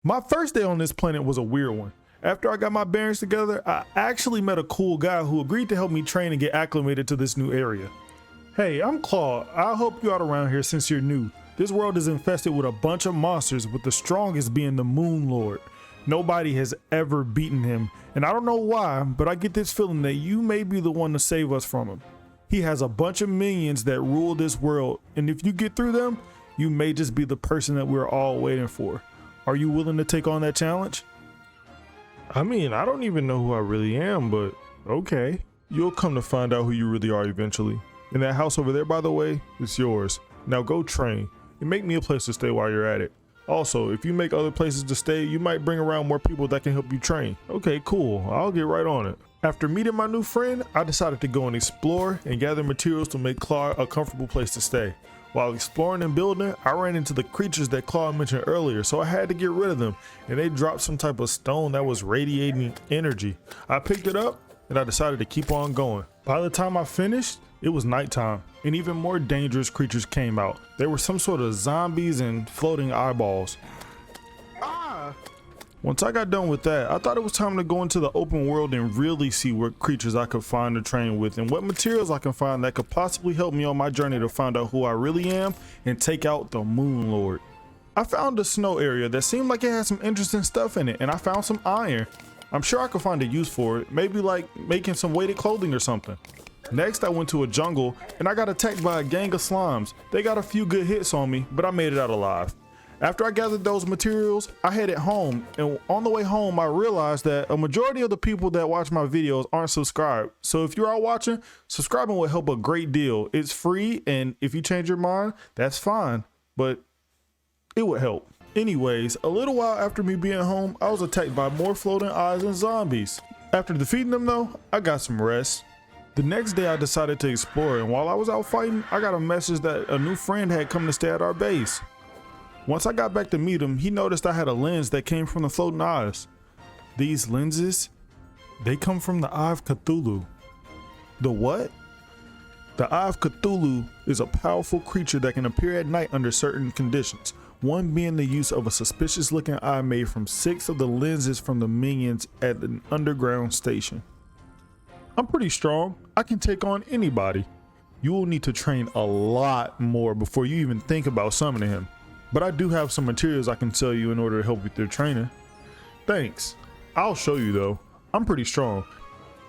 My first day on this planet was a weird one. After I got my bearings together, I actually met a cool guy who agreed to help me train and get acclimated to this new area. Hey, I'm Claude. I'll help you out around here since you're new. This world is infested with a bunch of monsters, with the strongest being the MoonLord. Nobody has ever beaten him, and I don't know why, but I get this feeling that you may be the one to save us from him. He has a bunch of minions that rule this world, and if you get through them, you may just be the person that we're all waiting for. Are you willing to take on that challenge? I mean, I don't even know who I really am, but okay. You'll come to find out who you really are eventually. And that house over there, by the way, it's yours. Now go train and make me a place to stay while you're at it. Also, if you make other places to stay, you might bring around more people that can help you train. Okay, cool. I'll get right on it. After meeting my new friend, I decided to go and explore and gather materials to make Claude a comfortable place to stay. While exploring and building, I ran into the creatures that Claude mentioned earlier, so I had to get rid of them, and they dropped some type of stone that was radiating energy. I picked it up, and I decided to keep on going. By the time I finished, it was nighttime, and even more dangerous creatures came out. They were some sort of zombies and floating eyeballs. Once I got done with that, I thought it was time to go into the open world and really see what creatures I could find to train with and what materials I can find that could possibly help me on my journey to find out who I really am and take out the MoonLord. I found a snow area that seemed like it had some interesting stuff in it, and I found some iron. I'm sure I could find a use for it, maybe like making some weighted clothing or something. Next, I went to a jungle and I got attacked by a gang of slimes. They got a few good hits on me, but I made it out alive. After I gathered those materials, I headed home, and on the way home, I realized that a majority of the people that watch my videos aren't subscribed. So if you're out watching, subscribing will help a great deal. It's free, and if you change your mind, that's fine, but it would help. Anyways, a little while after me being home, I was attacked by more floating eyes and zombies. After defeating them though, I got some rest. The next day I decided to explore, and while I was out fighting, I got a message that a new friend had come to stay at our base. Once I got back to meet him, he noticed I had a lens that came from the floating eyes. These lenses, they come from the Eye of Cthulu. The what? The Eye of Cthulu is a powerful creature that can appear at night under certain conditions, one being the use of a suspicious looking eye made from 6 of the lenses from the minions at an underground station. I'm pretty strong. I can take on anybody. You will need to train a lot more before you even think about summoning him. But I do have some materials I can sell you in order to help with your training. Thanks. I'll show you though. I'm pretty strong.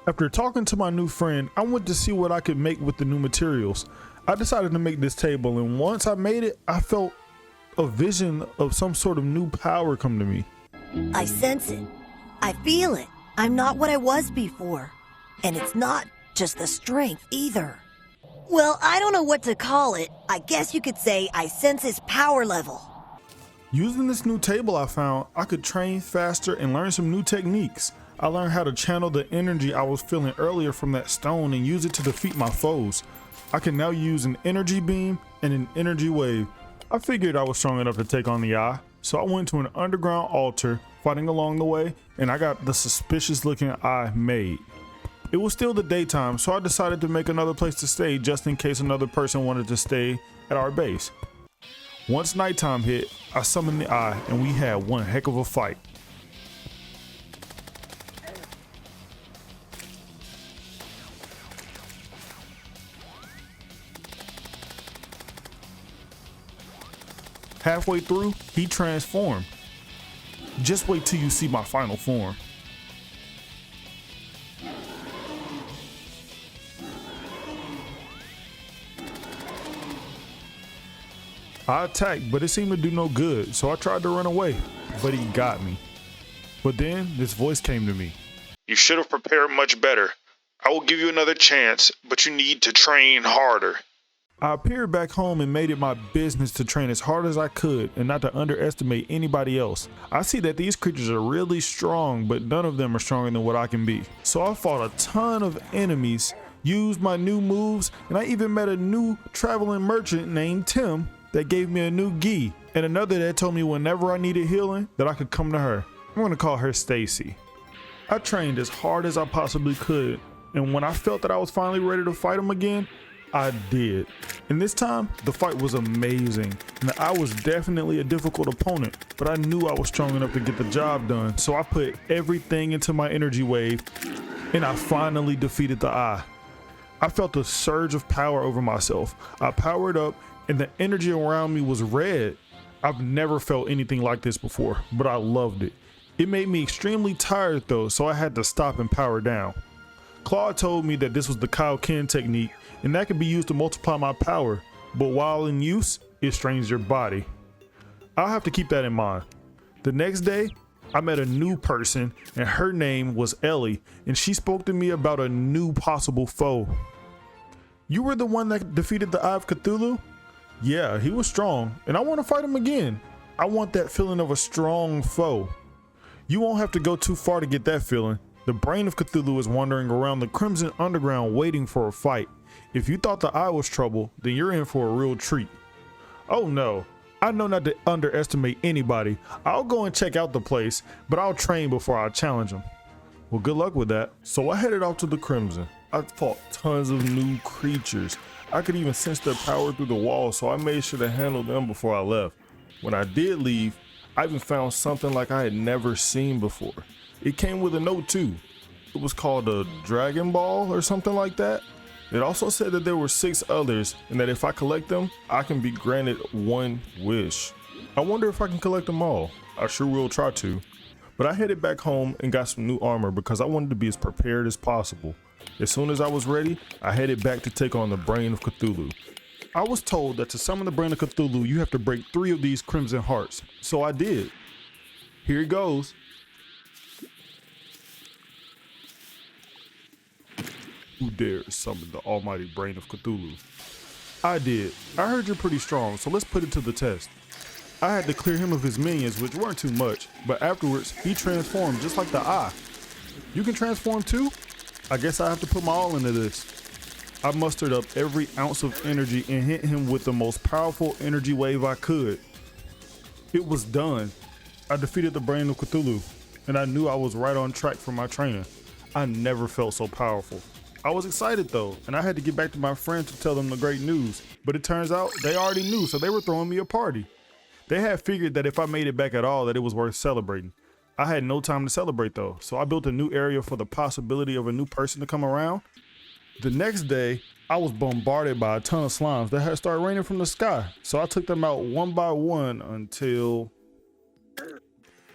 After talking to my new friend, I went to see what I could make with the new materials. I decided to make this table, and once I made it, I felt a vision of some sort of new power come to me. I sense it. I feel it. I'm not what I was before. And it's not just the strength either. Well, I don't know what to call it. I guess you could say I sense his power level. Using this new table I found, I could train faster and learn some new techniques. I learned how to channel the energy I was feeling earlier from that stone and use it to defeat my foes. I can now use an energy beam and an energy wave. I figured I was strong enough to take on the eye, so I went to an underground altar, fighting along the way, and I got the suspicious looking eye made. It was still the daytime, so I decided to make another place to stay just in case another person wanted to stay at our base. Once nighttime hit, I summoned the eye and we had one heck of a fight. Halfway through, he transformed. Just wait till you see my final form. I attacked, but it seemed to do no good, so I tried to run away, but he got me. But then this voice came to me. You should have prepared much better. I will give you another chance, but you need to train harder. I appeared back home and made it my business to train as hard as I could and not to underestimate anybody else. I see that these creatures are really strong, but none of them are stronger than what I can be. So I fought a ton of enemies, used my new moves, and I even met a new traveling merchant named Tim that gave me a new gi, and another that told me whenever I needed healing that I could come to her. I'm gonna call her Stacy. I trained as hard as I possibly could, and when I felt that I was finally ready to fight him again, I did. And this time, the fight was amazing. Now, I was definitely a difficult opponent, but I knew I was strong enough to get the job done. So I put everything into my energy wave, and I finally defeated the Eye. I felt a surge of power over myself. I powered up, and the energy around me was red. I've never felt anything like this before, but I loved it. It made me extremely tired though, so I had to stop and power down. Claude told me that this was the Kaioken technique, and that could be used to multiply my power, but while in use, it strains your body. I'll have to keep that in mind. The next day, I met a new person, and her name was Ellie, and she spoke to me about a new possible foe. You were the one that defeated the Eye of Cthulu? Yeah, he was strong, and I want to fight him again. I want that feeling of a strong foe. You won't have to go too far to get that feeling. The brain of Cthulhu is wandering around the Crimson Underground waiting for a fight. If you thought the Eye was trouble, then you're in for a real treat. Oh no, I know not to underestimate anybody. I'll go and check out the place, but I'll train before I challenge him. Well, good luck with that. So I headed off to the Crimson. I fought tons of new creatures. I could even sense their power through the walls, so I made sure to handle them before I left. When I did leave, I even found something like I had never seen before. It came with a note too. It was called a Dragon Ball or something like that. It also said that there were 6 others and that if I collect them, I can be granted one wish. I wonder if I can collect them all. I sure will try to. But I headed back home and got some new armor because I wanted to be as prepared as possible. As soon as I was ready, I headed back to take on the Brain of Cthulhu. I was told that to summon the Brain of Cthulhu, you have to break 3 of these Crimson Hearts. So I did. Here it goes. Who dares summon the almighty Brain of Cthulhu? I did. I heard you're pretty strong, so let's put it to the test. I had to clear him of his minions, which weren't too much, but afterwards, he transformed just like the Eye. You can transform too? I guess I have to put my all into this. I mustered up every ounce of energy and hit him with the most powerful energy wave I could. It was done. I defeated the Brain of Cthulhu, and I knew I was right on track for my training. I never felt so powerful. I was excited though, and I had to get back to my friends to tell them the great news, but it turns out they already knew, so they were throwing me a party. They had figured that if I made it back at all, that it was worth celebrating. I had no time to celebrate though, so I built a new area for the possibility of a new person to come around. The next day, I was bombarded by a ton of slimes that had started raining from the sky, so I took them out one by one until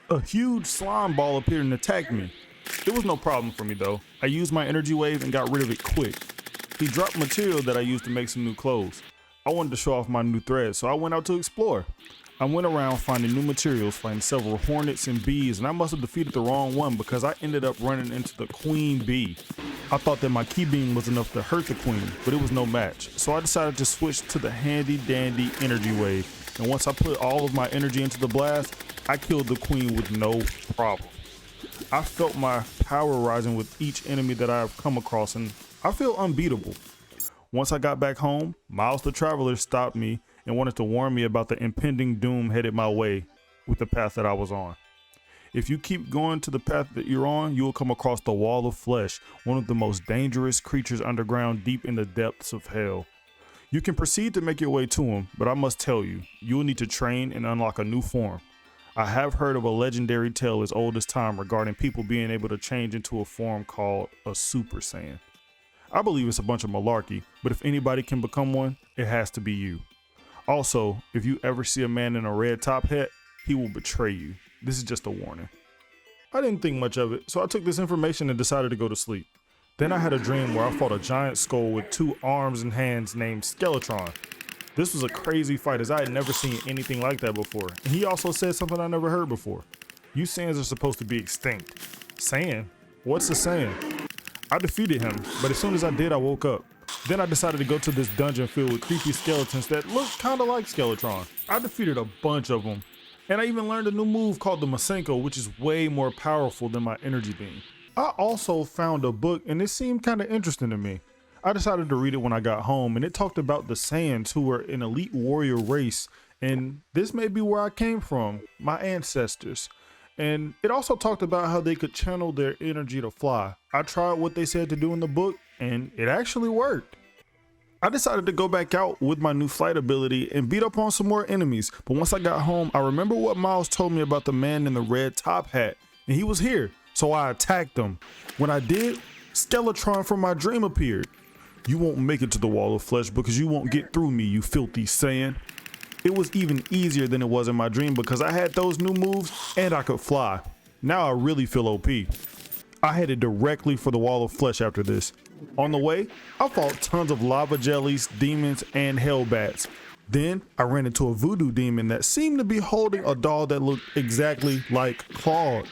a huge slime ball appeared and attacked me. It was no problem for me though. I used my energy wave and got rid of it quick. He dropped material that I used to make some new clothes. I wanted to show off my new threads, so I went out to explore. I went around finding new materials, finding several hornets and bees, and I must have defeated the wrong one because I ended up running into the queen bee. I thought that my key beam was enough to hurt the queen, but it was no match. So I decided to switch to the handy dandy energy wave. And once I put all of my energy into the blast, I killed the queen with no problem. I felt my power rising with each enemy that I have come across, and I feel unbeatable. Once I got back home, Miles the Traveler stopped me and wanted to warn me about the impending doom headed my way with the path that I was on. If you keep going to the path that you're on, you will come across the Wall of Flesh, one of the most dangerous creatures underground deep in the depths of hell. You can proceed to make your way to him, but I must tell you, you will need to train and unlock a new form. I have heard of a legendary tale as old as time regarding people being able to change into a form called a Super Saiyan. I believe it's a bunch of malarkey, but if anybody can become one, it has to be you. Also, if you ever see a man in a red top hat, he will betray you. This is just a warning. I didn't think much of it, so I took this information and decided to go to sleep. Then I had a dream where I fought a giant skull with 2 arms and hands named Skeletron. This was a crazy fight as I had never seen anything like that before. And he also said something I never heard before. You Saiyans are supposed to be extinct. Saiyan? What's a Saiyan? I defeated him, but as soon as I did, I woke up. Then I decided to go to this dungeon filled with creepy skeletons that looked kind of like Skeletron. I defeated a bunch of them. And I even learned a new move called the Masenko, which is way more powerful than my energy beam. I also found a book and it seemed kind of interesting to me. I decided to read it when I got home, and it talked about the Saiyans, who were an elite warrior race, and this may be where I came from, my ancestors. And it also talked about how they could channel their energy to fly. I tried what they said to do in the book, and it actually worked. I decided to go back out with my new flight ability and beat up on some more enemies, but once I got home, I remember what Miles told me about the man in the red top hat, and he was here, so I attacked him. When I did, Skeletron from my dream appeared. You won't make it to the wall of flesh because you won't get through me, you filthy Saiyan. It was even easier than it was in my dream because I had those new moves and I could fly. Now I really feel OP. I headed directly for the wall of flesh after this. On the way, I fought tons of lava jellies, demons, and hellbats. Then I ran into a voodoo demon that seemed to be holding a doll that looked exactly like Claude.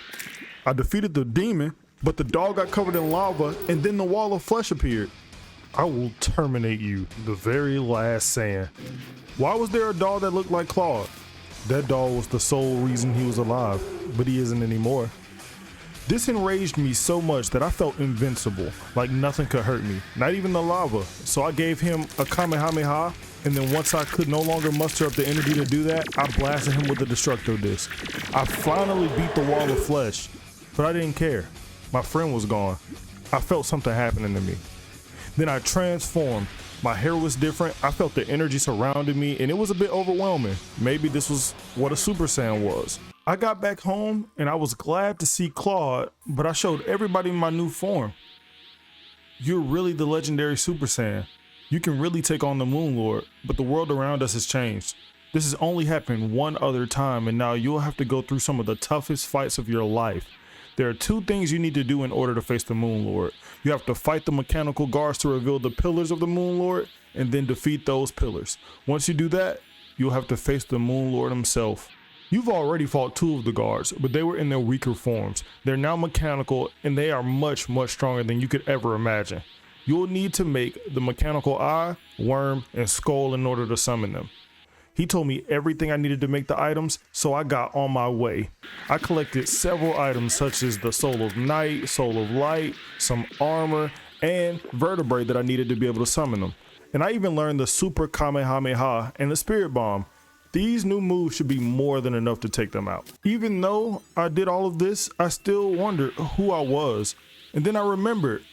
I defeated the demon, but the doll got covered in lava and then the wall of flesh appeared. I will terminate you, the very last Saiyan. Why was there a doll that looked like Claude? That doll was the sole reason he was alive, but he isn't anymore. This enraged me so much that I felt invincible, like nothing could hurt me, not even the lava. So I gave him a Kamehameha, and then once I could no longer muster up the energy to do that, I blasted him with the Destructo Disc. I finally beat the wall of flesh, but I didn't care. My friend was gone. I felt something happening to me. Then I transformed. My hair was different, I felt the energy surrounding me, and it was a bit overwhelming. Maybe this was what a Super Saiyan was. I got back home and I was glad to see Claude, but I showed everybody my new form. You're really the legendary Super Saiyan. You can really take on the MoonLord, but the world around us has changed. This has only happened one other time, and now you'll have to go through some of the toughest fights of your life. There are two things you need to do in order to face the MoonLord. You have to fight the mechanical guards to reveal the pillars of the MoonLord, and then defeat those pillars. Once you do that, you'll have to face the MoonLord himself. You've already fought two of the guards, but they were in their weaker forms. They're now mechanical, and they are much, much stronger than you could ever imagine. You'll need to make the mechanical eye, worm, and skull in order to summon them. He told me everything I needed to make the items, so I got on my way. I collected several items such as the Soul of Night, Soul of Light, some armor, and vertebrae that I needed to be able to summon them. And I even learned the Super Kamehameha and the Spirit Bomb. These new moves should be more than enough to take them out. Even though I did all of this, I still wondered who I was. And then I remembered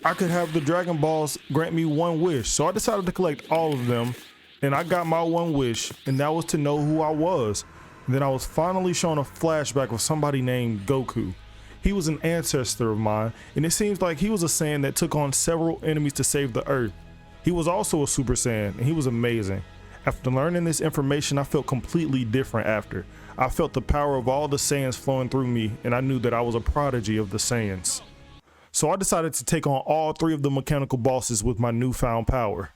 I could have the Dragon Balls grant me one wish, so I decided to collect all of them. And I got my one wish, and that was to know who I was. And then I was finally shown a flashback of somebody named Goku. He was an ancestor of mine, and it seems like he was a Saiyan that took on several enemies to save the Earth. He was also a Super Saiyan, and he was amazing. After learning this information, I felt completely different after. I felt the power of all the Saiyans flowing through me, and I knew that I was a prodigy of the Saiyans. So I decided to take on all three of the mechanical bosses with my newfound power.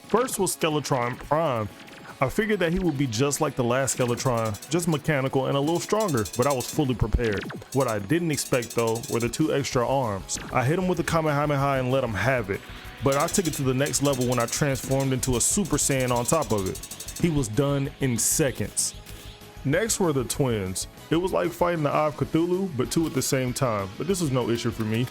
First was Skeletron Prime. I figured that he would be just like the last Skeletron, just mechanical and a little stronger, but I was fully prepared. What I didn't expect though were the two extra arms. I hit him with the Kamehameha and let him have it, but I took it to the next level when I transformed into a Super Saiyan on top of it. He was done in seconds. Next were the twins. It was like fighting the Eye of Cthulu, but two at the same time, but this was no issue for me.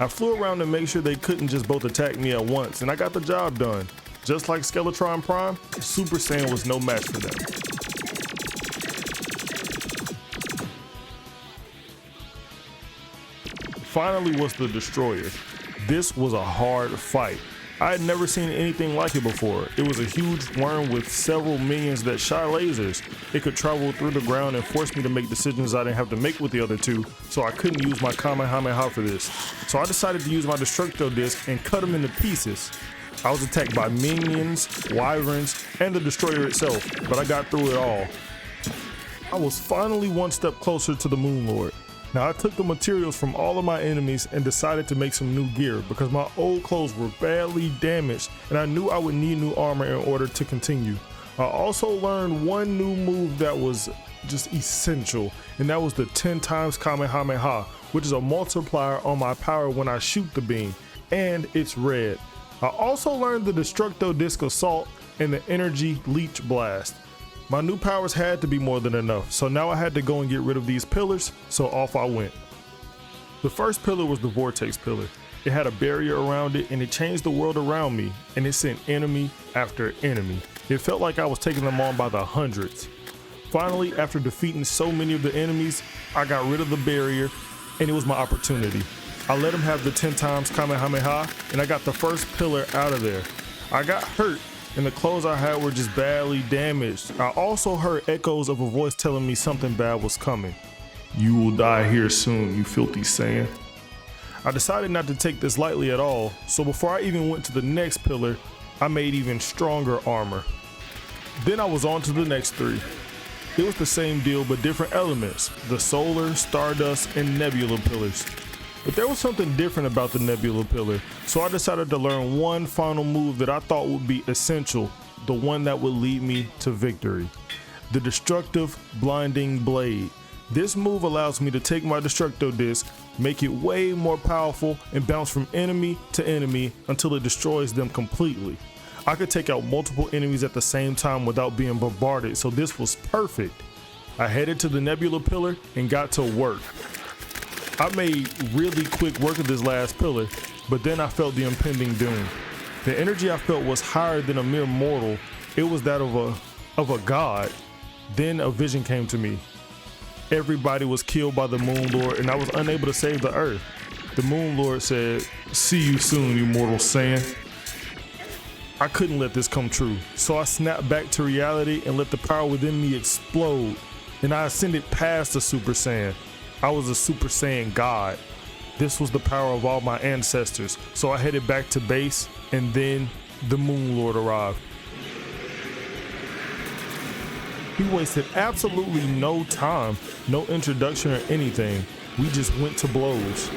I flew around to make sure they couldn't just both attack me at once, and I got the job done. Just like Skeletron Prime, Super Saiyan was no match for them. Finally was the Destroyer. This was a hard fight. I had never seen anything like it before. It was a huge worm with several minions that shot lasers. It could travel through the ground and force me to make decisions I didn't have to make with the other two, so I couldn't use my Kamehameha for this. So I decided to use my Destructo Disc and cut them into pieces. I was attacked by minions, wyverns, and the Destroyer itself, but I got through it all. I was finally one step closer to the MoonLord. Now I took the materials from all of my enemies and decided to make some new gear because my old clothes were badly damaged and I knew I would need new armor in order to continue. I also learned one new move that was just essential, and that was the 10 times Kamehameha, which is a multiplier on my power when I shoot the beam, and it's red. I also learned the Destructo Disc Assault and the Energy Leech Blast. My new powers had to be more than enough, so now I had to go and get rid of these pillars, so off I went. The first pillar was the Vortex Pillar. It had a barrier around it and it changed the world around me, and it sent enemy after enemy. It felt like I was taking them on by the hundreds. Finally, after defeating so many of the enemies, I got rid of the barrier and it was my opportunity. I let him have the 10 times Kamehameha and I got the first pillar out of there. I got hurt and the clothes I had were just badly damaged. I also heard echoes of a voice telling me something bad was coming. You will die here soon, you filthy Saiyan. I decided not to take this lightly at all, so before I even went to the next pillar, I made even stronger armor. Then I was on to the next 3. It was the same deal but different elements, the solar, stardust, and nebula pillars. But there was something different about the nebula pillar, so I decided to learn one final move that I thought would be essential, the one that would lead me to victory. The destructive blinding blade. This move allows me to take my destructo disc, make it way more powerful, and bounce from enemy to enemy until it destroys them completely. I could take out multiple enemies at the same time without being bombarded, so this was perfect. I headed to the nebula pillar and got to work. I made really quick work of this last pillar, but then I felt the impending doom. The energy I felt was higher than a mere mortal. It was that of a god. Then a vision came to me. Everybody was killed by the MoonLord and I was unable to save the Earth. The MoonLord said, "See you soon, you mortal Saiyan." I couldn't let this come true, so I snapped back to reality and let the power within me explode, and I ascended past the Super Saiyan. I was a Super Saiyan God. This was the power of all my ancestors, so I headed back to base, and then the MoonLord arrived. He wasted absolutely no time, no introduction or anything. We just went to blows.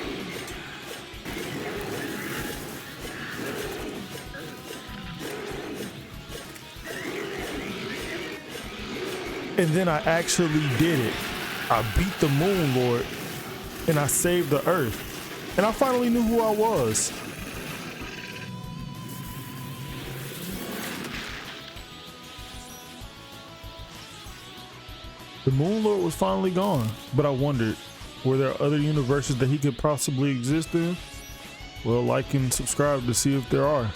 And then I actually did it. I beat the MoonLord and I saved the Earth. And I finally knew who I was. The MoonLord was finally gone, but I wondered, were there other universes that he could possibly exist in? Well, like and subscribe to see if there are.